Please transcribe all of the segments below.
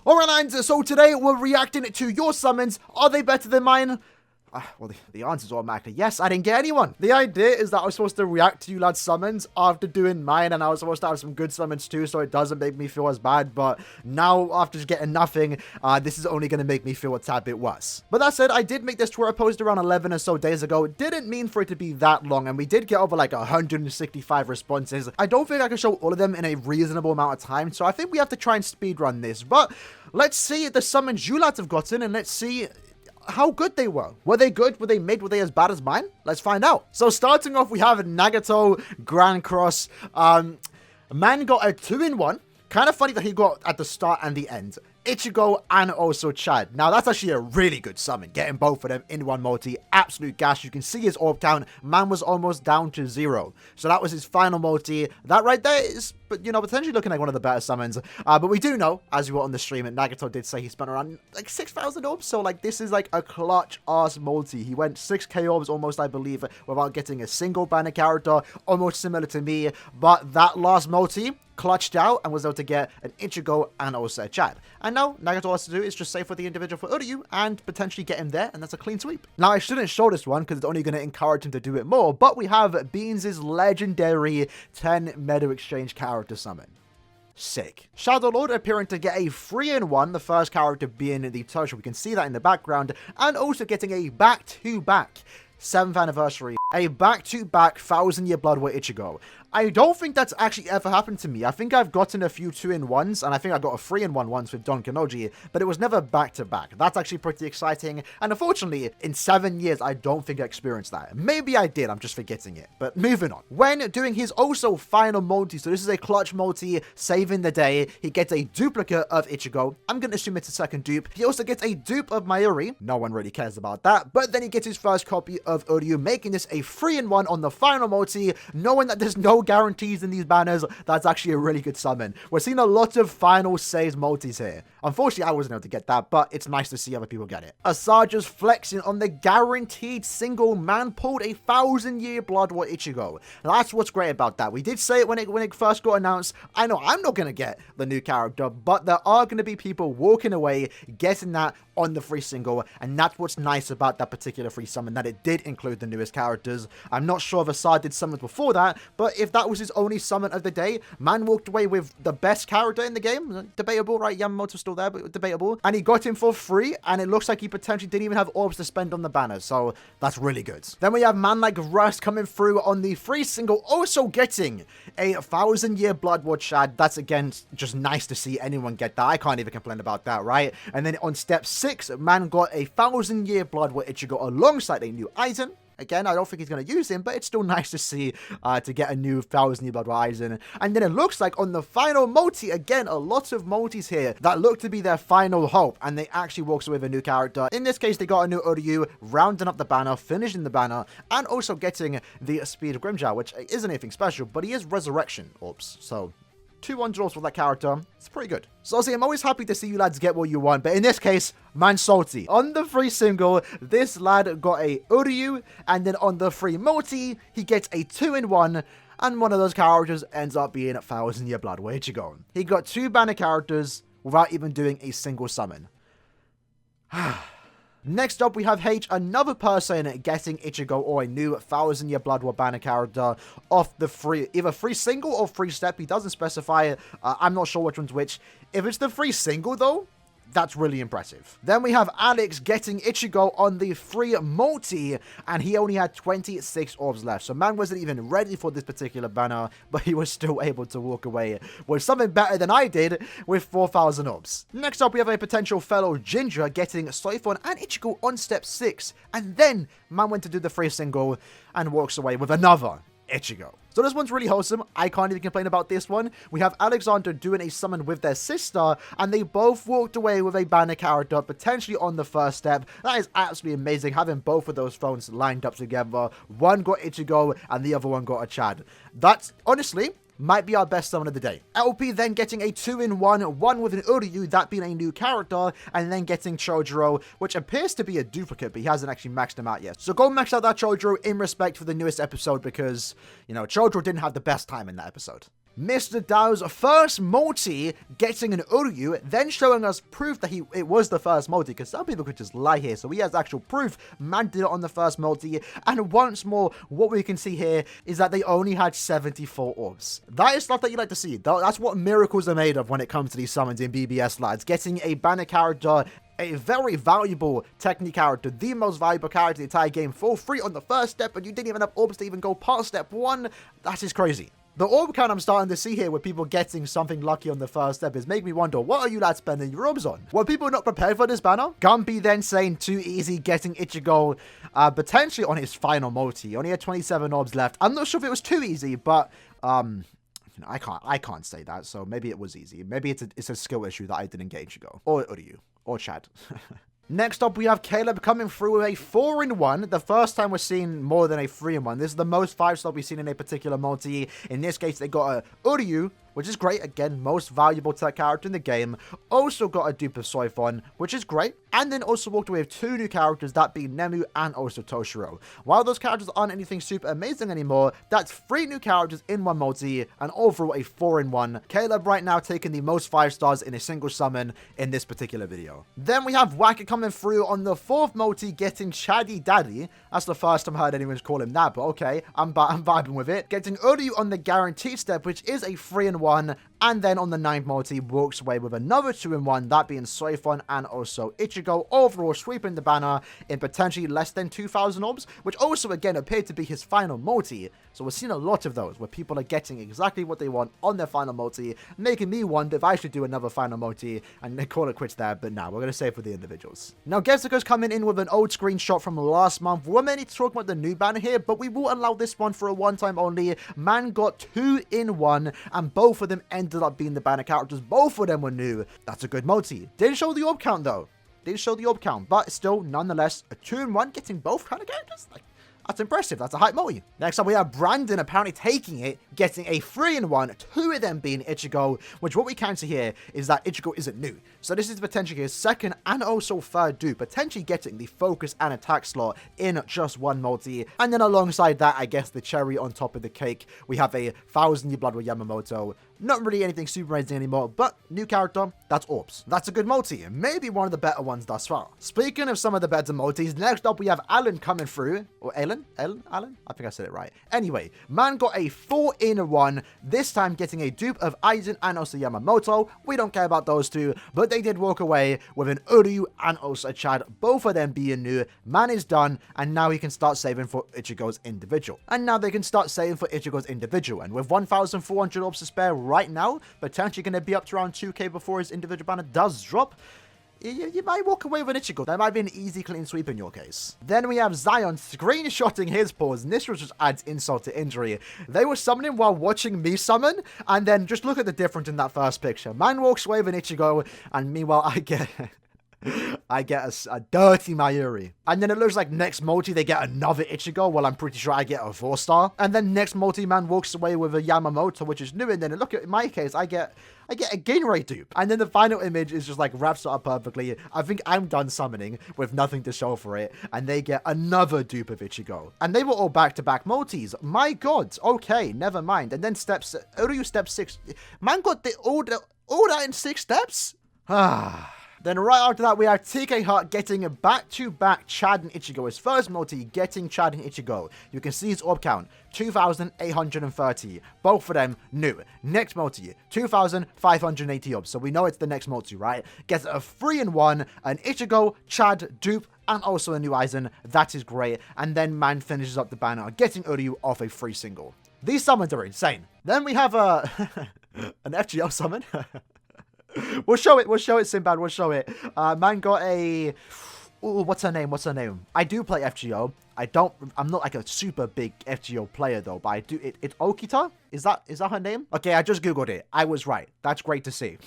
Alright, and so today we're reacting to your summons. Are they better than mine? Well, the answer is automatically yes. I didn't get anyone. The idea is that I was supposed to react to you lads' summons after doing mine, and I was supposed to have some good summons too, so it doesn't make me feel as bad. But now, after just getting nothing, this is only going to make me feel a tad bit worse. But that said, I did make this Twitter post around 11 or so days ago. It didn't mean for it to be that long, and we did get over like 165 responses. I don't think I can show all of them in a reasonable amount of time, so I think we have to try and speedrun this. But let's see the summons you lads have gotten, and let's see how good they were. Were they good? Were they mid? Were they as bad as mine? Let's find out. So starting off, we have Nagato Grand Cross. Man got a 2-in-1. Kind of funny that he got at the start and the end. Ichigo and also Chad. Now, that's actually a really good summon. Getting both of them in one multi. Absolute gas. You can see his orb count. Man was almost down to 0. So that was his final multi. That right there is, potentially looking like one of the better summons. But we do know, as we were on the stream, and Nagato did say he spent around like 6,000 orbs. So like this is like a clutch ass multi. He went 6k orbs almost, I believe, without getting a single banner character. Almost similar to me. But that last multi clutched out and was able to get an Ichigo and also a Chad. And now Nagato has to do is just save for the individual for Uryu and potentially get him there, and that's a clean sweep. Now I shouldn't show this one because it's only going to encourage him to do it more, but we have Beans' legendary 10 meta exchange character summon. Sick. Shadow Lord appearing to get a 3-in-1, the first character being the Tertiary. We can see that in the background, and also getting a back-to-back 7th anniversary, a back-to-back 1000-year Blood War Ichigo. I don't think that's actually ever happened to me. I think I've gotten a few 2-in-1s, and I think I got a 3-in-1 once with Don Kanoji, but it was never back-to-back. That's actually pretty exciting, and unfortunately, in 7 years, I don't think I experienced that. Maybe I did, I'm just forgetting it. But moving on. When doing his also final multi, so this is a clutch multi, saving the day, he gets a duplicate of Ichigo. I'm going to assume it's a second dupe. He also gets a dupe of Mayuri. No one really cares about that, but then he gets his first copy of Uryu, making this a 3-in-1 on the final multi, knowing that there's no guarantees in these banners. That's actually a really good summon. We're seeing a lot of final saves multis here. Unfortunately, I wasn't able to get that, but it's nice to see other people get it. Asaja's flexing on the guaranteed single. Man pulled a 1000-year Blood War Ichigo. That's what's great about that. We did say it when it first got announced. I know I'm not going to get the new character, but there are going to be people walking away getting that on the free single, and that's what's nice about that particular free summon, that it did include the newest characters. I'm not sure if Asad did summons before that, but if that was his only summon of the day, man walked away with the best character in the game. Debatable, right? Yamamoto's still there, but debatable. And he got him for free, and it looks like he potentially didn't even have orbs to spend on the banner, so that's really good. Then we have man like Rust coming through on the free single, also getting a 1000-year Blood War Chad. That's, again, just nice to see anyone get that. I can't even complain about that, right? And then on step 6, man got a 1000-year Blood War Ichigo alongside a new Aizen. Again, I don't think he's going to use him, but it's still nice to see to get a new 1000-year Blood War Aizen. And then it looks like on the final multi, again, a lot of multis here that look to be their final hope, and they actually walks away with a new character. In this case, they got a new Uryu, rounding up the banner, finishing the banner, and also getting the Speed of Grimjaw, which isn't anything special, but he is Resurrection orbs, so 200 orbs for that character. It's pretty good. So I'm always happy to see you lads get what you want, but in this case, man salty. On the free single, this lad got a Uryu, and then on the free multi, he gets a 2-in-1, and one of those characters ends up being a 1000-year Blood War Ichigo. He got 2 banner characters without even doing a single summon. Next up, we have H, another person getting Ichigo or a new 1000-year Blood War banner character off the free, either free single or free step. He doesn't specify. I'm not sure which one's which. If it's the free single, though, that's really impressive. Then we have Alex getting Ichigo on the free multi, and he only had 26 orbs left. So man wasn't even ready for this particular banner, but he was still able to walk away with something better than I did with 4,000 orbs. Next up, we have a potential fellow Ginger getting Soifon and Ichigo on step 6, and then man went to do the free single and walks away with another Ichigo. So this one's really wholesome. I can't even complain about this one. We have Alexander doing a summon with their sister, and they both walked away with a banner character, potentially on the first step. That is absolutely amazing, having both of those phones lined up together. One got Ichigo, and the other one got a Chad. That's, honestly, might be our best summon of the day. LP then getting a 2-in-1, one with an Uryu, that being a new character, and then getting Chojuro, which appears to be a duplicate, but he hasn't actually maxed him out yet. So go max out that Chojuro in respect for the newest episode, because, Chojuro didn't have the best time in that episode. Mr. Dao's first multi getting an Uryu, then showing us proof that it was the first multi, because some people could just lie here. So he has actual proof. Man did it on the first multi. And once more, what we can see here is that they only had 74 orbs. That is stuff that you like to see. That's what miracles are made of when it comes to these summons in BBS, lads. Getting a banner character, a very valuable technique character, the most valuable character in the entire game, for free on the first step, and you didn't even have orbs to even go past step 1. That is crazy. The orb count I'm starting to see here with people getting something lucky on the first step is making me wonder, what are you lads spending your orbs on? Were people not prepared for this banner? Gumby then saying too easy, getting Ichigo potentially on his final multi. He only had 27 orbs left. I'm not sure if it was too easy, but I can't say that, so maybe it was easy. Maybe it's a skill issue that I didn't get Ichigo. Or you. Or Chad. Next up, we have Caleb coming through with a 4-in-1. The first time we're seeing more than a 3-in-1. This is the most 5-star we've seen in a particular multi. In this case, they got a Uryu, which is great. Again, most valuable tech character in the game. Also got a dupe of Soifon, which is great. And then also walked away with 2 new characters, that being Nemu and also Toshiro. While those characters aren't anything super amazing anymore, that's 3 new characters in one multi, and overall a 4-in-1. Caleb right now taking the most 5 stars in a single summon in this particular video. Then we have Waka coming through on the 4th multi, getting Chaddy Daddy. That's the first time I heard anyone's call him that, but okay, I'm vibing with it. Getting Uryu on the guaranteed step, which is a 3-in-1. And then on the 9th multi, walks away with another 2-in-1, that being Soifon and also Ichigo, overall sweeping the banner in potentially less than 2,000 orbs, which also again appeared to be his final multi. So we're seeing a lot of those where people are getting exactly what they want on their final multi, making me wonder if I should do another final multi and then call it quits there. But now we're going to save for the individuals. Now Getsuko's coming in with an old screenshot from last month. We're mainly talking about the new banner here, but we will allow this one for a one-time only. Man got 2-in-1, and both of them ended up being the banner characters. Both of them were new. That's a good multi. Didn't show the orb count though. Didn't show the orb count, but still, nonetheless, a 2-in-1 getting both kind of characters. Like, that's impressive. That's a hype multi. Next up, we have Brandon apparently taking it, getting a 3-in-1, 2 of them being Ichigo, which what we can see here is that Ichigo isn't new. So this is potentially his 2nd and also 3rd dupe, potentially getting the focus and attack slot in just one multi. And then alongside that, I guess the cherry on top of the cake, we have a 1,000-year blood with Yamamoto. Not really anything super amazing anymore, but new character, that's orbs. That's a good multi, maybe one of the better ones thus far. Speaking of some of the better multis, next up we have Alan coming through. Or Alan? Alan? I think I said it right. Anyway, man got a 4-in-1, this time getting a dupe of Aizen and also Yamamoto. We don't care about those two, but they did walk away with an Uryu and also a Chad, both of them being new. Man is done, and now he can start saving for Ichigo's individual. And now they can start saving for Ichigo's individual, and with 1,400 orbs to spare right now, potentially going to be up to around 2k before his individual banner does drop. You might walk away with an Ichigo. That might be an easy clean sweep in your case. Then we have Zion screenshotting his pause, and this just adds insult to injury. They were summoning while watching me summon, and then just look at the difference in that first picture. Man walks away with an Ichigo, and meanwhile I get a dirty Mayuri. And then it looks like next multi they get another Ichigo. Well, I'm pretty sure I get a 4-star. And then next multi man walks away with a Yamamoto, which is new. And then look at, in my case, I get a Gainray dupe. And then the final image is just like wraps it up perfectly. I think I'm done summoning with nothing to show for it. And they get another dupe of Ichigo. And they were all back-to-back multis. My god. Okay, never mind. And then Uryu step 6. Man got all that in 6 steps? Ah. Then right after that, we have TK Hart getting a back-to-back Chad and Ichigo. His first multi getting Chad and Ichigo. You can see his orb count, 2,830. Both of them new. Next multi, 2,580 orbs. So we know it's the next multi, right? Gets a 3-in-1, an Ichigo, Chad, dupe, and also a new Aizen. That is great. And then man finishes up the banner, getting Uryu off a free single. These summons are insane. Then we have an FGL summon. We'll show it, Sinbad, we'll show it. Man got a... Ooh, what's her name? I do play FGO. I'm not like a super big FGO player though, but I do, it's Okita? Is that her name? Okay, I just googled it. I was right. That's great to see.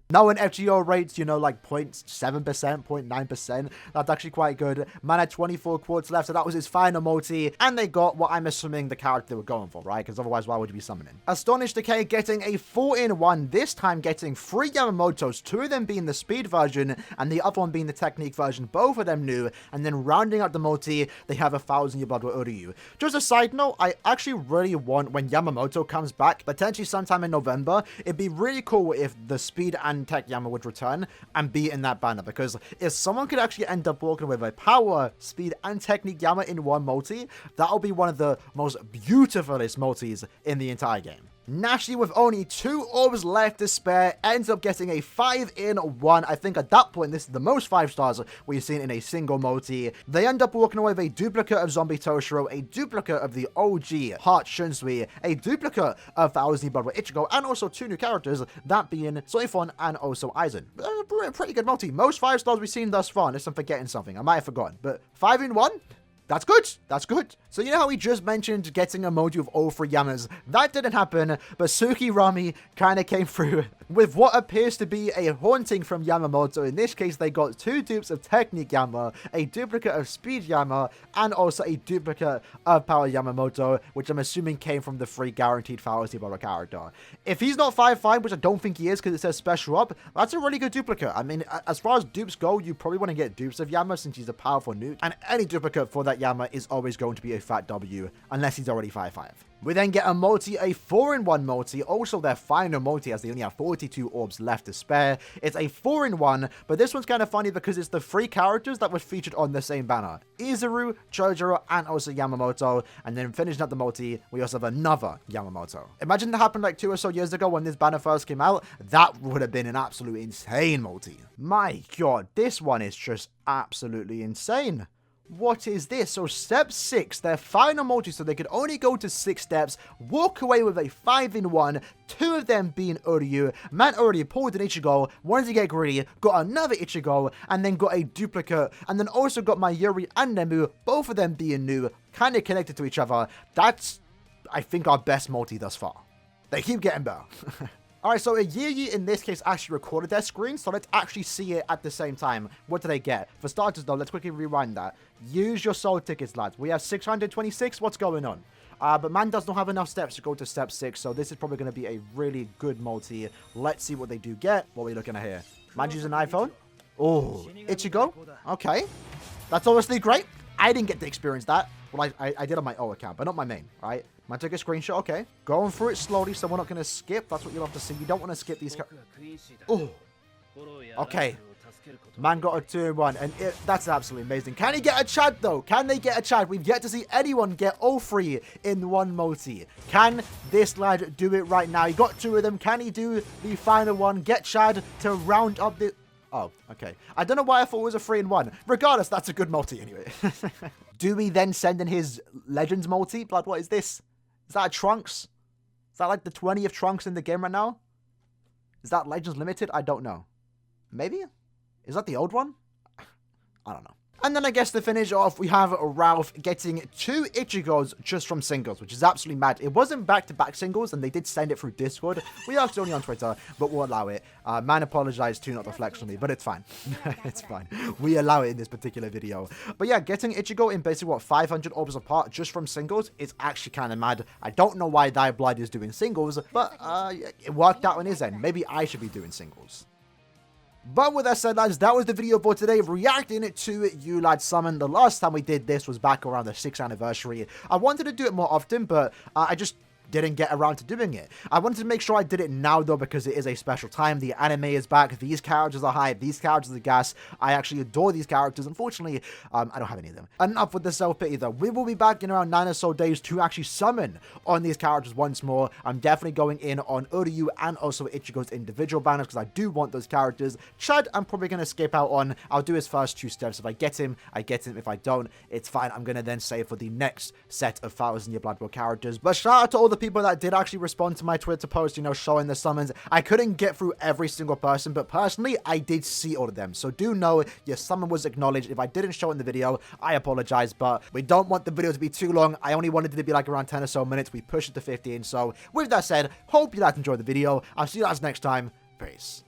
Now in FGO rates, you know, like 0.7%, 0.9%. That's actually quite good. Man had 24 quarters left, so that was his final multi. And they got what I'm assuming the character they were going for, right? Because otherwise, why would you be summoning? Astonished Decay getting a 4-in-1, this time getting 3 Yamamotos, 2 of them being the speed version, and the other one being the technique version, both of them new. And then rounding out the multi, they have a 1,000-year blood with Uryu. Just a side note, I actually really want when Yamamoto Yamamoto comes back, potentially sometime in November, it'd be really cool if the Speed and Tech Yama would return and be in that banner, because if someone could actually end up walking with a Power, Speed, and Technique Yama in one multi, that'll be one of the most beautifulest multis in the entire game. Nashi, with only 2 orbs left to spare, ends up getting a 5-in-1. I think at that point, this is the most 5 stars we've seen in a single multi. They end up walking away with a duplicate of Zombie Toshiro, a duplicate of the OG Heart Shunsui, a duplicate of Thousand Blood with Ichigo, and also 2 new characters, that being Soifon and also Aizen. Pretty good multi. Most 5 stars we've seen thus far, unless I'm forgetting something. I might have forgotten, but 5-in-1? That's good. That's good. So you know how we just mentioned getting a emoji with all 3 Yamas? That didn't happen, but Suki Rami kind of came through with what appears to be a haunting from Yamamoto. In this case, they got 2 dupes of Technique Yama, a duplicate of Speed Yama, and also a duplicate of Power Yamamoto, which I'm assuming came from the free guaranteed Fallacy Bottle character. If he's not 5-5, which I don't think he is because it says special up, that's a really good duplicate. I mean, as far as dupes go, you probably want to get dupes of Yama since he's a powerful nuke, and any duplicate for that Yama is always going to be a fat W unless he's already 5-5. We then get a multi, a 4-in-1 multi, also their final multi as they only have 42 orbs left to spare. It's a 4-in-1, but this one's kind of funny because it's the 3 characters that were featured on the same banner. Izuru, Chojuro, and also Yamamoto. And then finishing up the multi, we also have another Yamamoto. Imagine that happened like 2 or so years ago when this banner first came out. That would have been an absolute insane multi. My god, this one is just absolutely insane. What is this? So step 6, their final multi, so they could only go to 6 steps, walk away with a 5-in-1, 2 of them being Uryu. Man already pulled an Ichigo, wanted to get greedy, got another Ichigo, and then got a duplicate, and then also got Mayuri and Nemu, both of them being new, kind of connected to each other. That's, I think, our best multi thus far. They keep getting better. Alright, so Yi in this case actually recorded their screen, so let's actually see it at the same time. What do they get? For starters though, let's quickly rewind that. Use your soul tickets, lads. We have 626, what's going on? But man does not have enough steps to go to step 6, so this is probably going to be a really good multi. Let's see what they do get. What are we looking at here? Man's using an iPhone? Oh, Ichigo? Okay. That's obviously great. I didn't get to experience that. Well, I did on my old account, but not my main, right? Man took a screenshot, okay. Going through it slowly, so we're not going to skip. That's what you'll have to see. You don't want to skip these. Oh, okay. Man got a 2-in-1, and that's absolutely amazing. Can he get a Chad, though? Can they get a Chad? We've yet to see anyone get all 3 in one multi. Can this lad do it right now? He got 2 of them. Can he do the final one? Get Chad to round up the... Oh, okay. I don't know why I thought it was a 3-in-1. Regardless, that's a good multi anyway. Do we then send in his Legends multi? Blood, what is this? Is that a Trunks? Is that like the 20th Trunks in the game right now? Is that Legends Limited? I don't know. Maybe? Is that the old one? I don't know. And then I guess to finish off, we have Ralph getting 2 Ichigos just from singles, which is absolutely mad. It wasn't back-to-back singles, and they did send it through Discord. We are only on Twitter, but we'll allow it. Man apologized to not the flex on me, but it's fine. It's fine. We allow it in this particular video. But yeah, getting Ichigo in basically, what, 500 orbs apart just from singles is actually kind of mad. I don't know why Thy Blood is doing singles, but it worked out on his end. Maybe I should be doing singles. But with that said, lads, that was the video for today, reacting to You Lad Summon. The last time we did this was back around the 6th anniversary. I wanted to do it more often, but I just didn't get around to doing it. I wanted to make sure I did it now, though, because it is a special time. The anime is back. These characters are hype. These characters are gas. I actually adore these characters. Unfortunately, I don't have any of them. Enough with the self-pity, though. We will be back in around 9 or so days to actually summon on these characters once more. I'm definitely going in on Uryu and also Ichigo's individual banners because I do want those characters. Chad, I'm probably going to skip out on. I'll do his first 2 steps. If I get him, I get him. If I don't, it's fine. I'm going to then save for the next set of 1,000-year Blood Bowl characters. But shout out to all the people that did actually respond to my Twitter post, you know, showing the summons. I couldn't get through every single person, but personally, I did see all of them. So do know your summon was acknowledged. If I didn't show it in the video, I apologize, but we don't want the video to be too long. I only wanted it to be like around 10 or so minutes. We pushed it to 15. So with that said, hope you guys enjoyed the video. I'll see you guys next time. Peace.